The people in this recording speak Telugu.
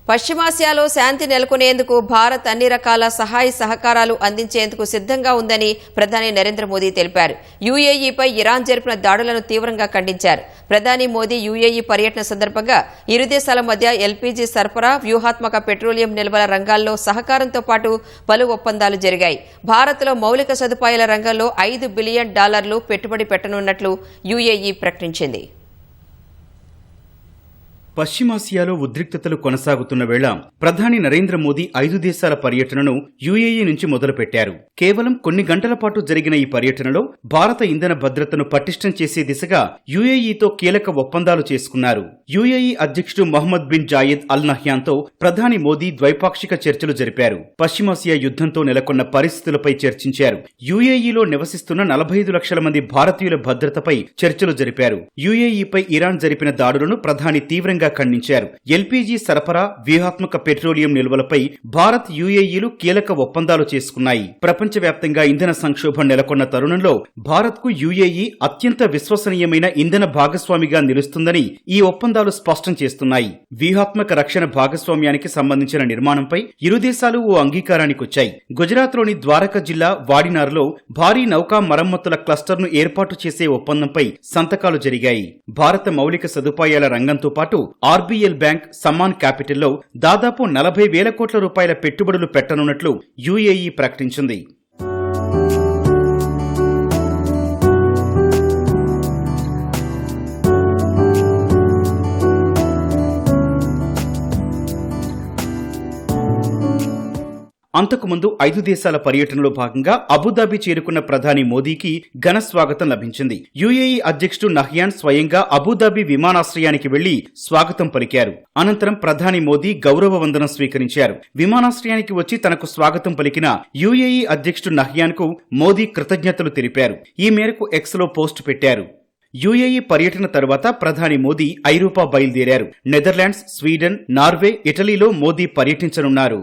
పశ్చిమాసియాలో శాంతి నెలకొనేందుకు భారత్ అన్ని రకాల సహాయ సహకారాలు అందించేందుకు సిద్ధంగా ఉందని ప్రధాని నరేంద్ర మోదీ తెలిపారు. యుఏఈపై ఇరాన్ జరిపిన దాడులను తీవ్రంగా ఖండించారు. ప్రధాని మోదీ యుఏఈ పర్యటన సందర్భంగా ఇరు దేశాల మధ్య ఎల్పీజీ సరఫరా, వ్యూహాత్మక పెట్రోలియం నిల్వల రంగాల్లో సహకారంతో పాటు పలు ఒప్పందాలు జరిగాయి. భారత్లో మౌలిక సదుపాయాల రంగంలో $5 బిలియన్ పెట్టుబడి పెట్టనున్నట్లు యుఏఈ ప్రకటించింది. పశ్చిమాసియాలో ఉద్రిక్తతలు కొనసాగుతున్న వేళ ప్రధాని నరేంద్ర మోదీ 5 దేశాల పర్యటనను యుఏఈ నుంచి మొదలుపెట్టారు. కేవలం కొన్ని గంటల పాటు జరిగిన ఈ పర్యటనలో భారత ఇంధన భద్రతను పటిష్టం చేసే దిశగా యుఏఈతో కీలక ఒప్పందాలు చేసుకున్నారు. యుఏఈ అధ్యక్షుడు మొహమ్మద్ బిన్ జాయెద్ అల్ నహ్యాన్తో ప్రధాని మోదీ ద్వైపాక్షిక చర్చలు జరిపారు. పశ్చిమాసియా యుద్ధంతో నెలకొన్న పరిస్థితులపై చర్చించారు. యుఏఈలో నివసిస్తున్న 45 లక్షల మంది భారతీయుల భద్రతపై చర్చలు జరిపారు. యుఏఈపై ఇరాన్ జరిపిన దాడులను ప్రధాని తీవ్రంగా ఖండించారు. ఎల్పీజీ సరఫరా, వ్యూహాత్మక పెట్రోలియం నిల్వలపై భారత్, యుఏఈలు కీలక ఒప్పందాలు చేసుకున్నాయి. ప్రపంచవ్యాప్తంగా ఇంధన సంక్షోభం నెలకొన్న తరుణంలో భారత్ కు యుఏఈ అత్యంత విశ్వసనీయమైన ఇంధన భాగస్వామిగా నిలుస్తుందని ఈ ఒప్పందాలు స్పష్టం చేస్తున్నాయి. వ్యూహాత్మక రక్షణ భాగస్వామ్యానికి సంబంధించిన నిర్మాణంపై ఇరు దేశాలు ఓ అంగీకారానికొచ్చాయి. గుజరాత్లోని ద్వారకా జిల్లా వాడినార్లో భారీ నౌకా మరమ్మతుల క్లస్టర్ను ఏర్పాటు చేసే ఒప్పందంపై సంతకాలు జరిగాయి. భారత మౌలిక సదుపాయాల రంగంతో పాటు ఆర్బీఎల్ బ్యాంక్, సమ్మాన్ క్యాపిటల్లో దాదాపు 40,000 కోట్ల రూపాయల పెట్టుబడులు పెట్టనున్నట్లు యుఏఈ ప్రకటించింది. అంతకుముందు 5 దేశాల పర్యటనలో భాగంగా అబుదాబి చేరుకున్న ప్రధాని మోదీకి ఘన స్వాగతం లభించింది. యుఏఈ అధ్యక్షుడు నహ్యాన్ స్వయంగా అబుదాబి విమానాశ్రయానికి వెళ్లి స్వాగతం పలికారు. అనంతరం ప్రధాని మోదీ గౌరవ వందనం స్వీకరించారు. విమానాశ్రయానికి వచ్చి తనకు స్వాగతం పలికిన యుఏఈ అధ్యక్షుడు నహ్యాన్ కు మోదీ కృతజ్ఞతలు తెలిపారు. ఈ మేరకు ఎక్స్ లో పోస్టు పెట్టారు. యుఏఈ పర్యటన తర్వాత ప్రధాని మోదీ ఐరోపా బయలుదేరారు. నెదర్లాండ్స్, స్వీడన్, నార్వే, ఇటలీలో మోదీ పర్యటించనున్నారు.